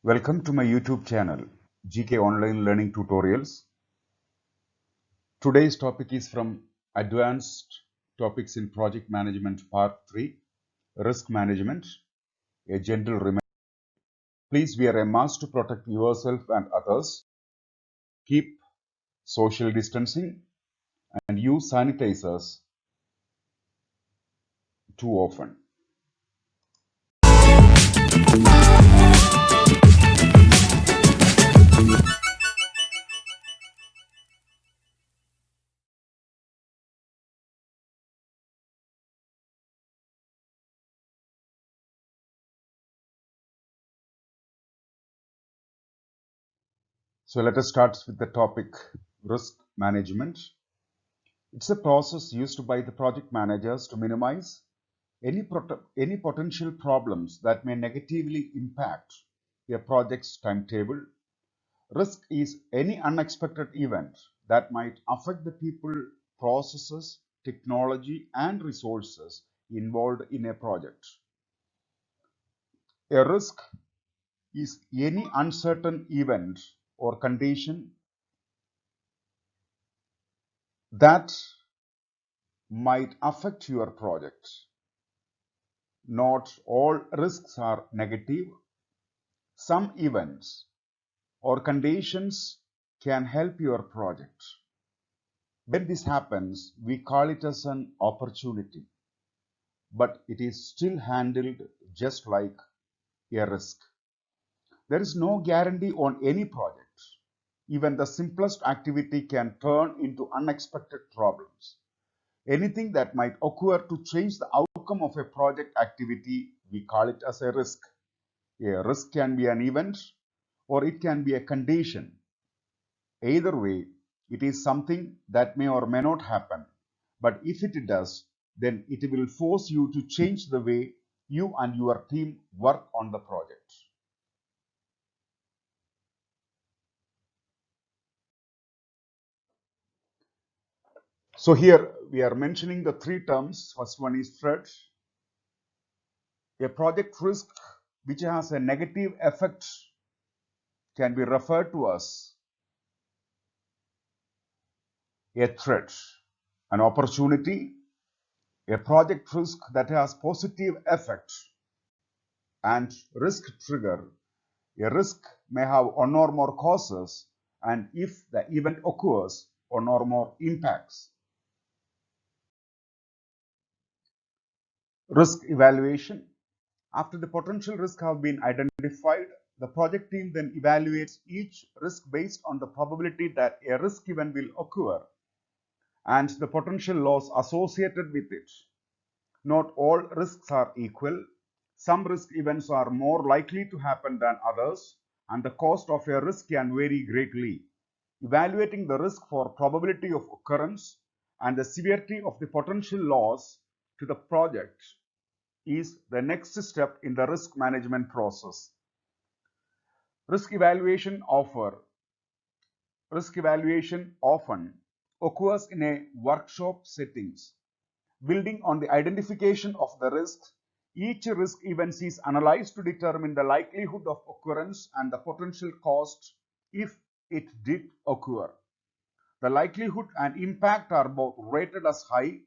Welcome to my YouTube channel, GK Online Learning Tutorials. Today's topic is from Advanced Topics in Project Management Part 3, Risk Management, a gentle reminder. Please wear a mask to protect yourself and others. Keep social distancing and use sanitizers too often. So let us start with the topic risk management. It's a process used by the project managers to minimize any potential problems that may negatively impact a project's timetable. Risk is any unexpected event that might affect the people, processes, technology, and resources involved in a project. A risk is any uncertain event or condition that might affect your project. Not all risks are negative. Some events or conditions can help your project. When this happens, we call it as an opportunity, but it is still handled just like a risk. There is no guarantee on any project. Even the simplest activity can turn into unexpected problems. Anything that might occur to change the outcome of a project activity, we call it as a risk. A risk can be an event or it can be a condition. Either way, it is something that may or may not happen. But if it does, then it will force you to change the way you and your team work on the project. So here we are mentioning the three terms. First one is threat. A project risk which has a negative effect can be referred to as a threat. An opportunity, a project risk that has positive effect, and risk trigger. A risk may have one or more causes, and if the event occurs, one or more impacts. Risk evaluation. After the potential risks have been identified, the project team then evaluates each risk based on the probability that a risk event will occur and the potential loss associated with it. Not all risks are equal. Some risk events are more likely to happen than others, and the cost of a risk can vary greatly. Evaluating the risk for probability of occurrence and the severity of the potential loss to the project is the next step in the risk management process. Risk evaluation often occurs in a workshop settings. Building on the identification of the risks, each risk event is analyzed to determine the likelihood of occurrence and the potential cost if it did occur. The likelihood and impact are both rated as high,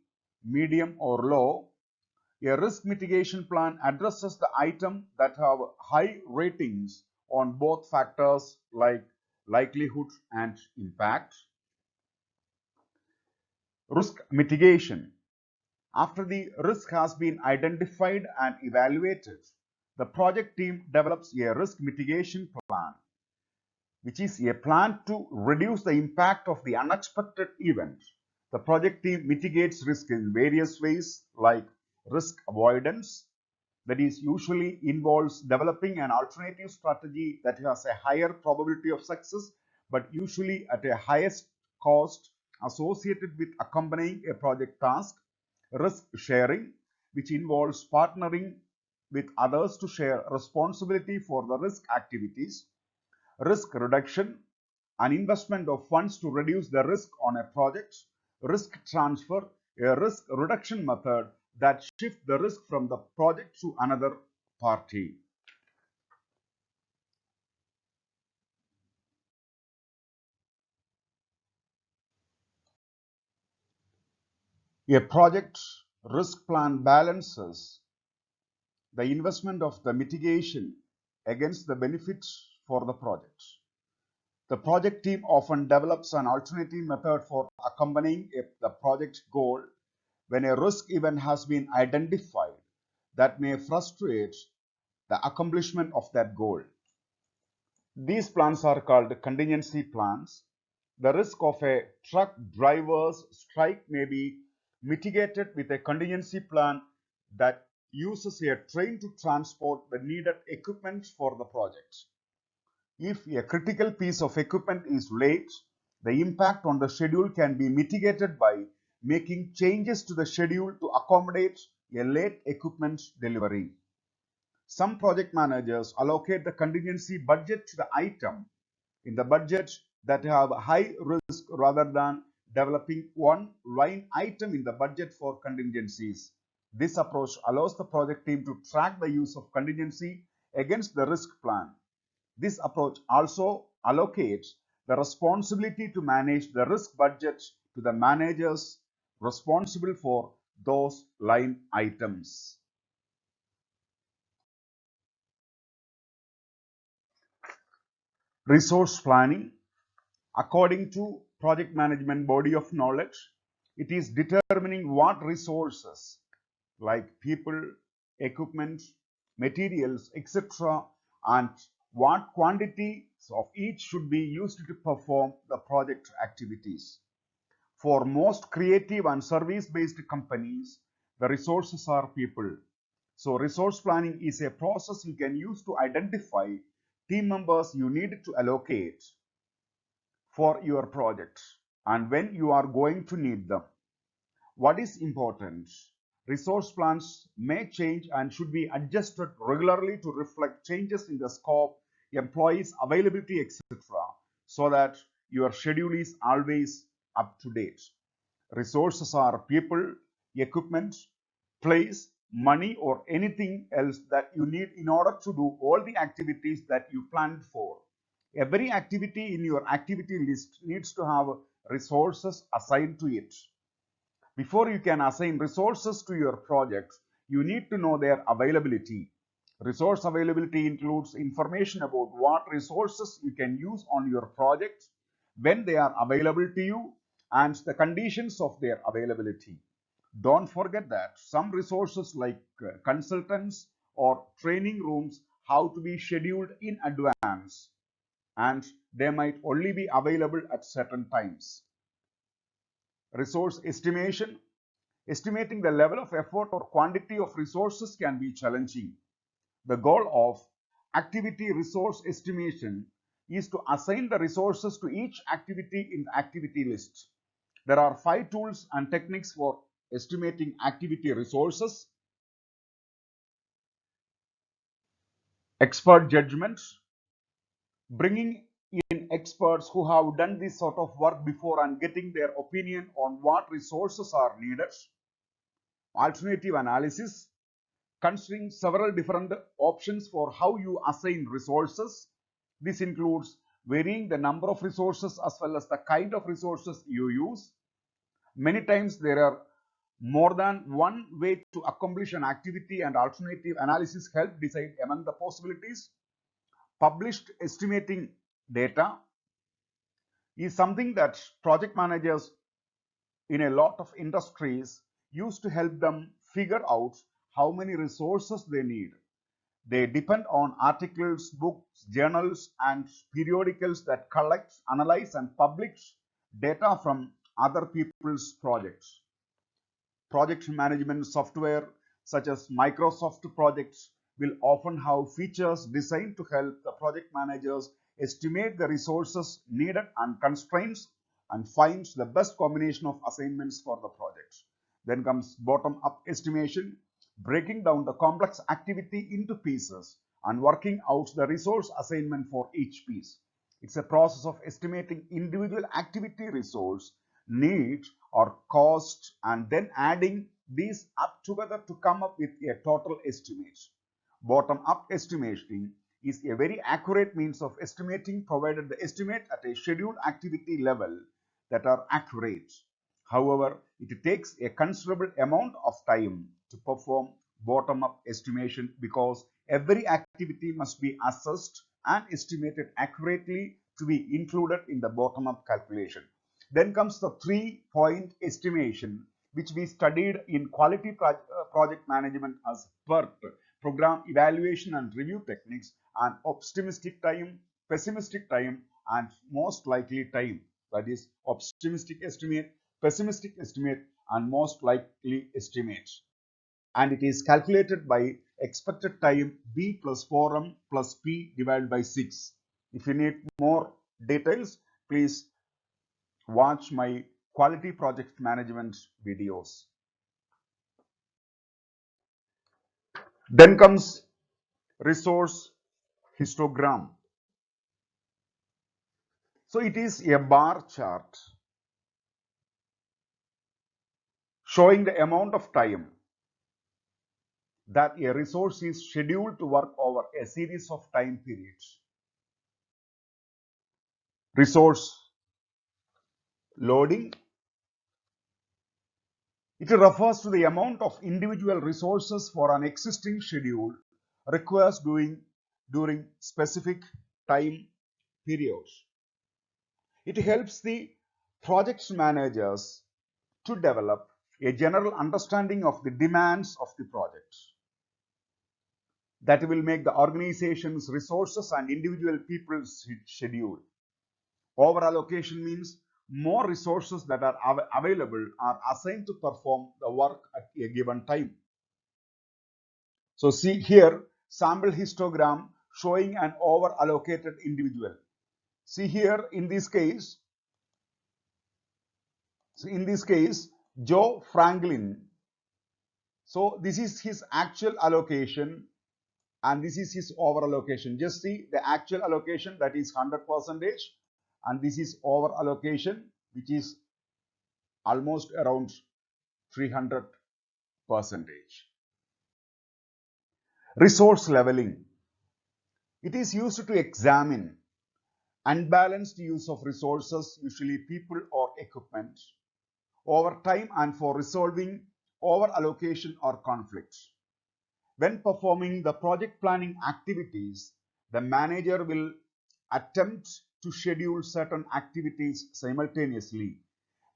medium, or low. A risk mitigation plan addresses the items that have high ratings on both factors like likelihood and impact. Risk mitigation. After the risk has been identified and evaluated, the project team develops a risk mitigation plan, which is a plan to reduce the impact of the unexpected event. The project team mitigates risk in various ways, like risk avoidance, that is usually involves developing an alternative strategy that has a higher probability of success, but usually at a highest cost associated with accompanying a project task. Risk sharing, which involves partnering with others to share responsibility for the risk activities. Risk reduction, an investment of funds to reduce the risk on a project. Risk transfer, a risk reduction method that shifts the risk from the project to another party. A project risk plan balances the investment of the mitigation against the benefits for the project. The project team often develops an alternative method for accompanying the project goal when a risk event has been identified that may frustrate the accomplishment of that goal. These plans are called contingency plans. The risk of a truck driver's strike may be mitigated with a contingency plan that uses a train to transport the needed equipment for the project. If a critical piece of equipment is late, the impact on the schedule can be mitigated by making changes to the schedule to accommodate a late equipment delivery. Some project managers allocate the contingency budget to the item in the budget that have high risk rather than developing one line item in the budget for contingencies. This approach allows the project team to track the use of contingency against the risk plan. This approach also allocates the responsibility to manage the risk budget to the managers responsible for those line items. Resource planning. According to project management body of knowledge, it is determining what resources like people, equipment, materials, etc., and what quantities of each should be used to perform the project activities. For most creative and service-based companies, the resources are people. So resource planning is a process you can use to identify team members you need to allocate for your project and when you are going to need them. What is important? Resource plans may change and should be adjusted regularly to reflect changes in the scope, employees' availability, etc., so that your schedule is always up to date. Resources are people, equipment, place, money, or anything else that you need in order to do all the activities that you planned for. Every activity in your activity list needs to have resources assigned to it. Before you can assign resources to your project, you need to know their availability. Resource availability includes information about what resources you can use on your project, when they are available to you, and the conditions of their availability. Don't forget that some resources like consultants or training rooms have to be scheduled in advance and they might only be available at certain times. Resource estimation. Estimating the level of effort or quantity of resources can be challenging. The goal of activity resource estimation is to assign the resources to each activity in the activity list. There are 5 tools and techniques for estimating activity resources. Expert judgment. Bringing in experts who have done this sort of work before and getting their opinion on what resources are needed. Alternative analysis. Considering several different options for how you assign resources. This includes varying the number of resources as well as the kind of resources you use. Many times there are more than one way to accomplish an activity and alternative analysis help decide among the possibilities. Published estimating data is something that project managers in a lot of industries use to help them figure out how many resources they need. They depend on articles, books, journals, and periodicals that collect, analyze, and publish data from other people's projects. Project management software such as Microsoft Projects will often have features designed to help the project managers estimate the resources needed and constraints and find the best combination of assignments for the project. Then comes bottom-up estimation, breaking down the complex activity into pieces and working out the resource assignment for each piece. It's a process of estimating individual activity resource need or cost and then adding these up together to come up with a total estimate. Bottom-up estimating is a very accurate means of estimating provided the estimate at a scheduled activity level that are accurate. However, it takes a considerable amount of time to perform bottom-up estimation because every activity must be assessed and estimated accurately to be included in the bottom-up calculation. Then comes the 3-point estimation, which we studied in quality project management as PERT, program evaluation and review techniques, and optimistic time, pessimistic time, and most likely time. That is optimistic estimate, pessimistic estimate, and most likely estimate. And it is calculated by expected time B plus 4M plus P divided by 6. If you need more details, please watch my quality project management videos. Then comes resource histogram. So it is a bar chart showing the amount of time that a resource is scheduled to work over a series of time periods. Resource loading. It refers to the amount of individual resources for an existing schedule requires during specific time periods. It helps the project managers to develop a general understanding of the demands of the project. That will make the organization's resources and individual people's schedule. Over allocation means more resources that are available are assigned to perform the work at a given time. So see here sample histogram showing an over allocated individual. See here in this case, Joe Franklin. So this is his actual allocation and this is his over allocation. Just see the actual allocation, that is 100%, and this is over allocation, which is almost around 300%. Resource leveling. It is used to examine unbalanced use of resources, usually people or equipment, over time and for resolving over allocation or conflicts. When performing the project planning activities, the manager will attempt to schedule certain activities simultaneously.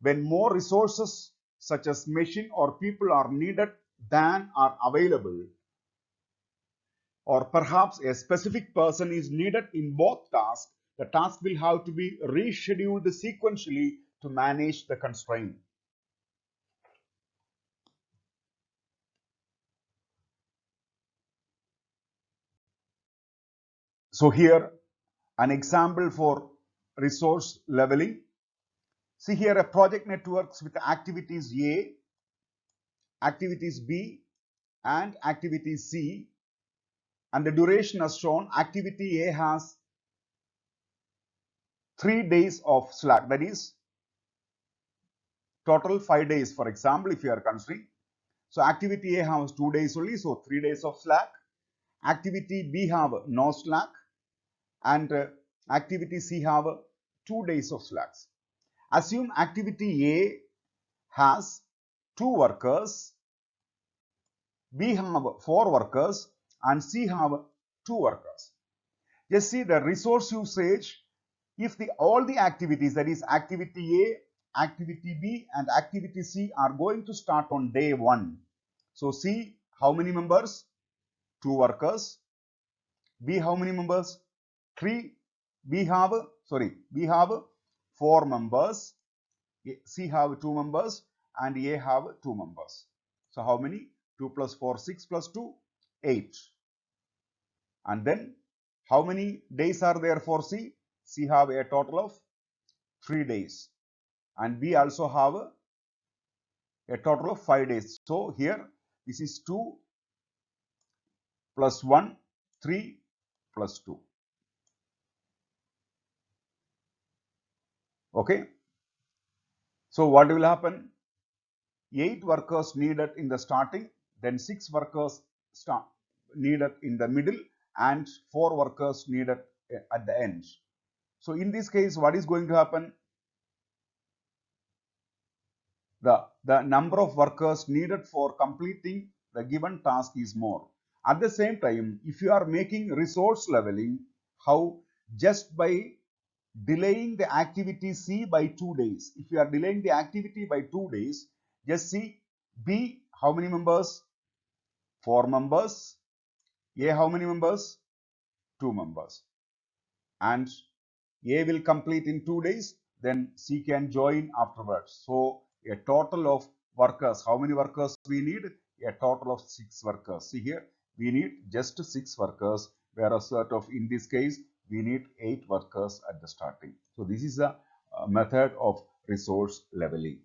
When more resources such as machine or people are needed than are available, or perhaps a specific person is needed in both tasks, the task will have to be rescheduled sequentially to manage the constraint. So here an example for resource leveling. See here a project networks with activities A, activities B, and activity C, and the duration as shown. Activity A has 3 days of slack, that is total 5 days, for example, if you are considering. So activity A has 2 days only, so 3 days of slack. Activity B have no slack, and activity C have 2 days of slacks. Assume activity A has 2 workers, B have 4 workers, and C have 2 workers. Just see the resource usage. If all the activities, that is activity A, activity B, and activity C are going to start on day 1. So C, how many members? 2 workers. B, how many members? 3. B have 4 members. C have 2 members and A have 2 members. So how many? 2 plus 4, 6 plus 2, 8. And then how many days are there for C? C have a total of 3 days. And B also have a total of 5 days. So here this is 2 plus 1, 3 plus 2. Okay. So what will happen? 8 workers needed in the starting, then 6 workers needed in the middle, and 4 workers needed at the end. So in this case, what is going to happen? the number of workers needed for completing the given task is more. At the same time, if you are making resource leveling, how just by delaying the activity C by 2 days, if you are delaying the activity by 2 days, just see B how many members? 4 members. A how many members? 2 members. And A will complete in 2 days, then C can join afterwards. So a total of workers, how many workers we need? A total of 6 workers. See here, we need just 6 workers, whereas sort of in this case, we need 8 workers at the starting. So this is a method of resource leveling.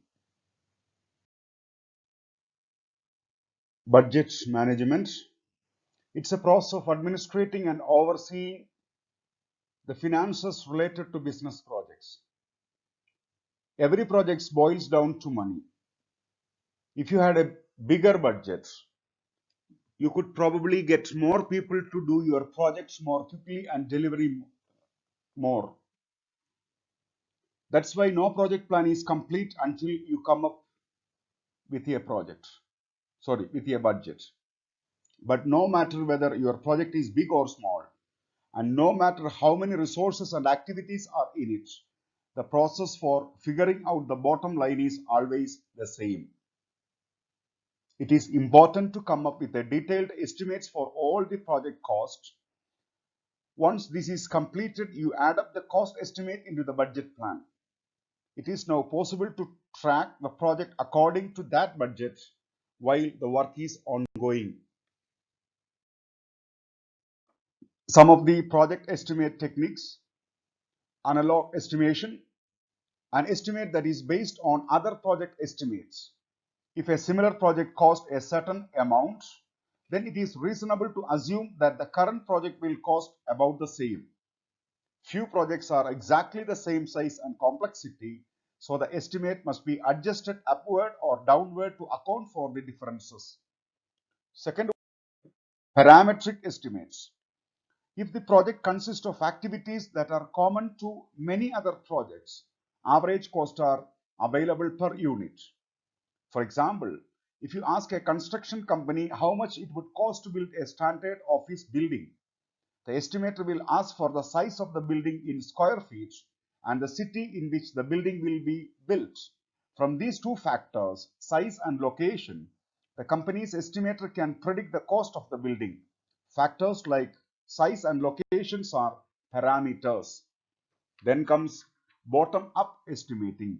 Budget management. It's a process of administrating and overseeing the finances related to business projects. Every project boils down to money. If you had a bigger budget, you could probably get more people to do your projects more quickly and deliver more. That's why no project plan is complete until you come up with a with a budget. But no matter whether your project is big or small, and no matter how many resources and activities are in it, the process for figuring out the bottom line is always the same. It is important to come up with a detailed estimates for all the project costs. Once this is completed, you add up the cost estimate into the budget plan. It is now possible to track the project according to that budget while the work is ongoing. Some of the project estimate techniques: analog estimation, an estimate that is based on other project estimates. If a similar project costs a certain amount, then it is reasonable to assume that the current project will cost about the same. Few projects are exactly the same size and complexity, so the estimate must be adjusted upward or downward to account for the differences. Second, parametric estimates. If the project consists of activities that are common to many other projects, average costs are available per unit. For example, if you ask a construction company how much it would cost to build a standard office building, the estimator will ask for the size of the building in square feet and the city in which the building will be built. From these two factors, size and location, the company's estimator can predict the cost of the building. Factors like size and locations are parameters. Then comes bottom-up estimating.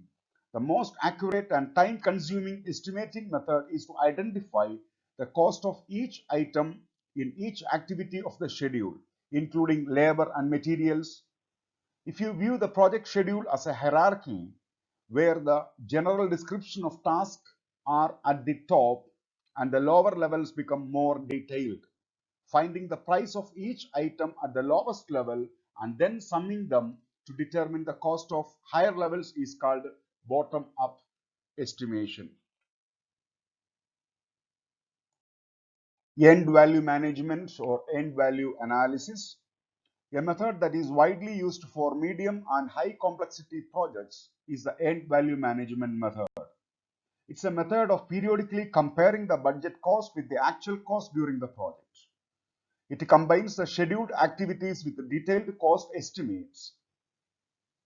The most accurate and time-consuming estimating method is to identify the cost of each item in each activity of the schedule, including labor and materials. If you view the project schedule as a hierarchy where the general description of tasks are at the top and the lower levels become more detailed, finding the price of each item at the lowest level and then summing them to determine the cost of higher levels is called bottom-up estimation. End value management or end value analysis, a method that is widely used for medium and high complexity projects, is the end value management method. It's a method of periodically comparing the budget cost with the actual cost during the project. It combines the scheduled activities with the detailed cost estimates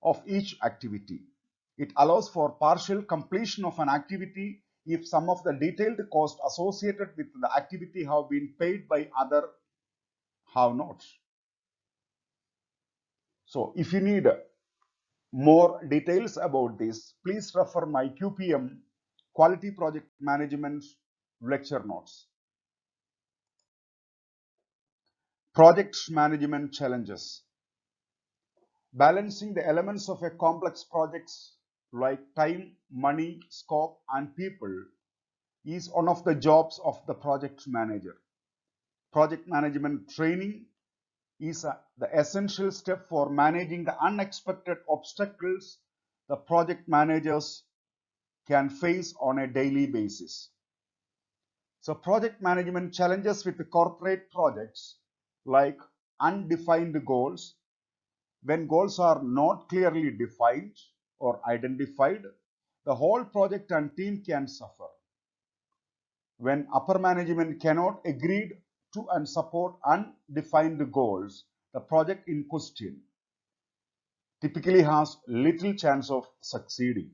of each activity. It allows for partial completion of an activity if some of the detailed costs associated with the activity have been paid by other have not. So if you need more details about this, please refer my QPM Quality Project Management lecture notes. Project management challenges. Balancing the elements of a complex project like time, money, scope, and people is one of the jobs of the project manager. Project management training is the essential step for managing the unexpected obstacles the project managers can face on a daily basis. So project management challenges with the corporate projects like undefined goals. When goals are not clearly defined or identified, the whole project and team can suffer. When upper management cannot agree to and support undefined goals, the project in question typically has little chance of succeeding.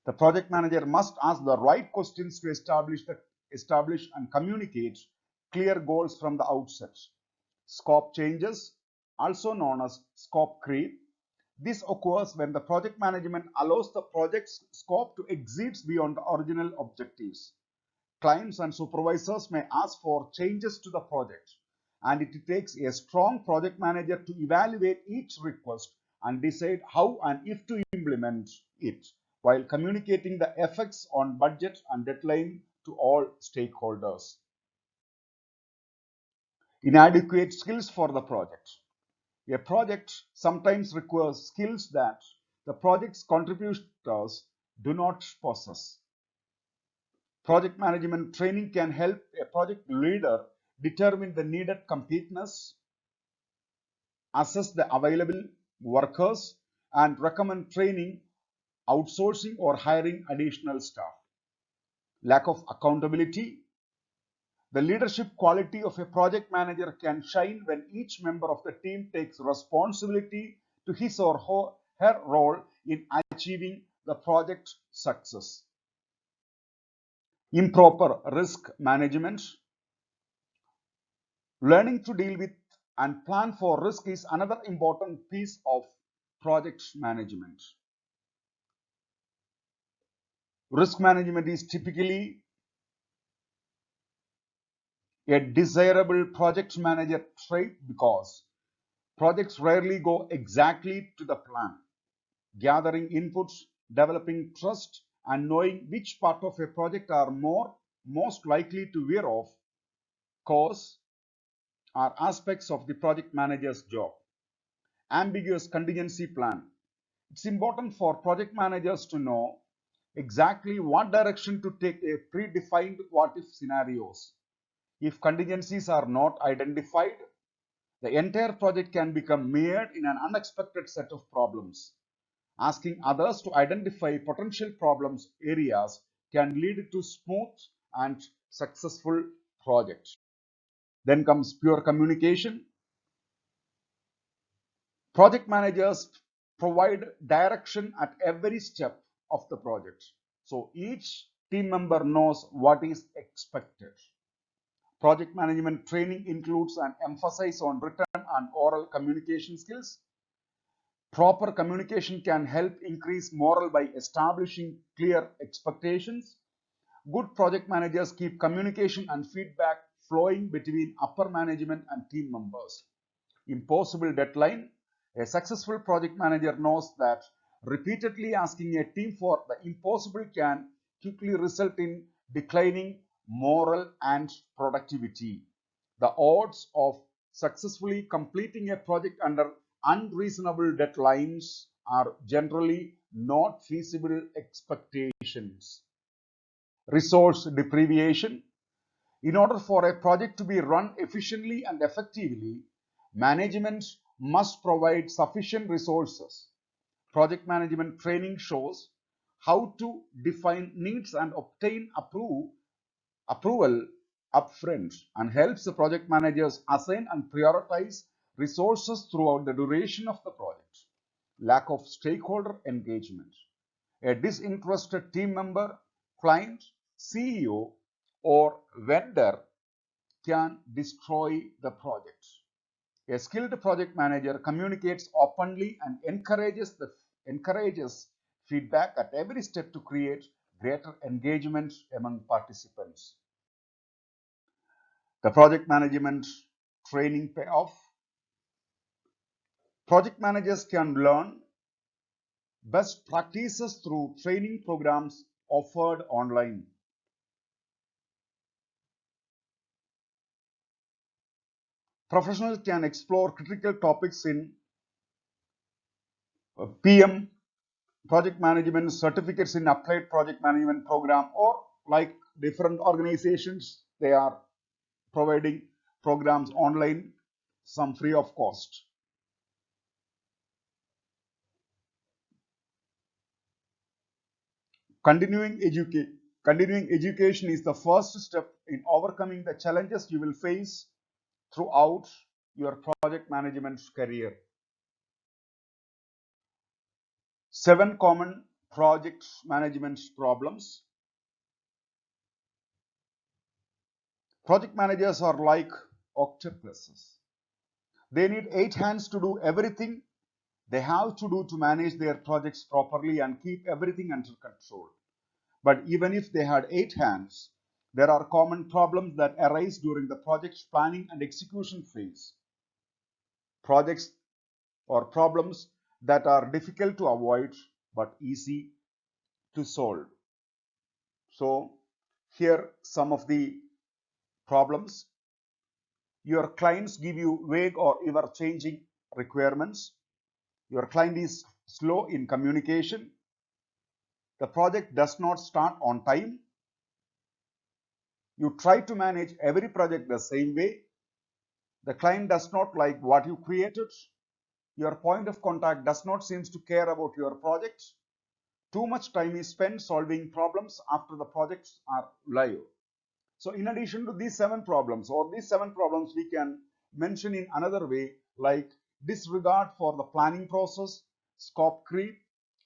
The project manager must ask the right questions to establish and communicate clear goals from the outset. Scope changes, also known as scope creep. This occurs when the project management allows the project's scope to exceed beyond the original objectives. Clients and supervisors may ask for changes to the project, and it takes a strong project manager to evaluate each request and decide how and if to implement it, while communicating the effects on budget and deadline to all stakeholders. Inadequate skills for the project. A project sometimes requires skills that the project's contributors do not possess. Project management training can help a project leader determine the needed completeness, assess the available workers, and recommend training, outsourcing, or hiring additional staff. Lack of accountability. The leadership quality of a project manager can shine when each member of the team takes responsibility to his or her role in achieving the project success. Improper risk management. Learning to deal with and plan for risk is another important piece of project management. Risk management is typically a desirable project manager trait because projects rarely go exactly to the plan. Gathering inputs, developing trust, and knowing which part of a project are most likely to veer off course are aspects of the project manager's job. Ambiguous contingency plan. It's important for project managers to know exactly what direction to take a predefined what-if scenarios. If contingencies are not identified, the entire project can become mired in an unexpected set of problems. Asking others to identify potential problems areas can lead to smooth and successful projects. Then comes pure communication. Project managers provide direction at every step of the project. So each team member knows what is expected. Project management training includes an emphasis on written and oral communication skills. Proper communication can help increase morale by establishing clear expectations. Good project managers keep communication and feedback flowing between upper management and team members. Impossible deadline. A successful project manager knows that repeatedly asking a team for the impossible can quickly result in declining morale and productivity. The odds of successfully completing a project under unreasonable deadlines are generally not feasible expectations. Resource deprivation. In order for a project to be run efficiently and effectively, management must provide sufficient resources. Project management training shows how to define needs and obtain approval upfront and helps the project managers assign and prioritize resources throughout the duration of the project. Lack of stakeholder engagement. A disinterested team member, client, CEO, or vendor can destroy the project. A skilled project manager communicates openly and encourages feedback at every step to create greater engagement among participants. The project management training payoff. Project managers can learn best practices through training programs offered online. Professionals can explore critical topics in PM project management, certificates in applied project management program, or like different organizations, they are providing programs online, some free of cost. Continuing education is the first step in overcoming the challenges you will face throughout your project management career. 7 common project management problems. Project managers are like octopuses. They need 8 hands to do everything they have to do to manage their projects properly and keep everything under control. But even if they had 8 hands, there are common problems that arise during the project's planning and execution phase. Projects or problems that are difficult to avoid but easy to solve. So here some of the problems. Your clients give you vague or ever changing requirements. Your client is slow in communication. The project does not start on time. You try to manage every project the same way. The client does not like what you created. Your point of contact does not seem to care about your project. Too much time is spent solving problems after the projects are live. So in addition to these 7 problems, we can mention in another way like disregard for the planning process, scope creep,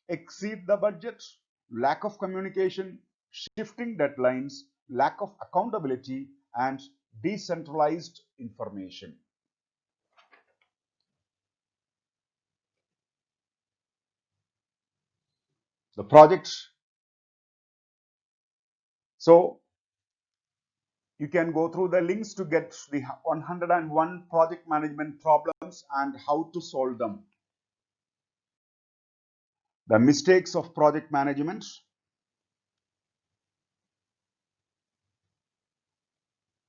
exceed the budget, lack of communication, shifting deadlines, lack of accountability, and decentralized information. The project. So you can go through the links to get the 101 project management problems and how to solve them. The mistakes of project management.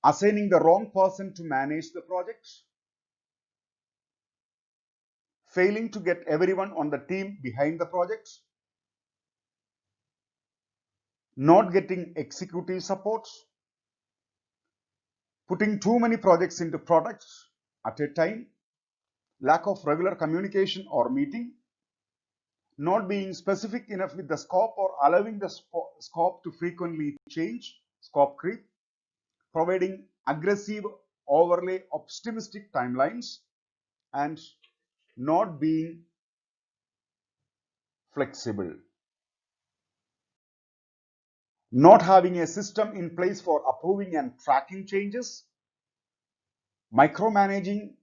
Assigning the wrong person to manage the project. Failing to get everyone on the team behind the project. Not getting executive support. Putting too many projects into products at a time. Lack of regular communication or meeting. Not being specific enough with the scope or allowing the scope to frequently change, scope creep. Providing aggressive, overly optimistic timelines, and not being flexible. Not having a system in place for approving and tracking changes. Micromanaging,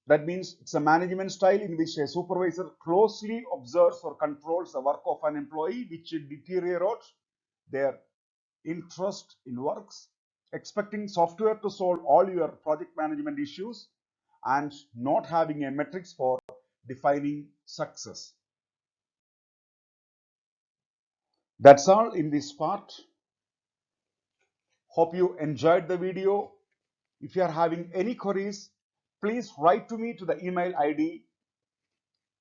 that means it's a management style in which a supervisor closely observes or controls the work of an employee, which deteriorates their interest in works. Expecting software to solve all your project management issues, and not having a metrics for defining success. That's all in this part. Hope you enjoyed the video. If you are having any queries, please write to me to the email ID.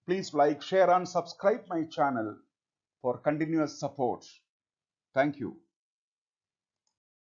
Please like, share and subscribe my channel for continuous support. Thank you.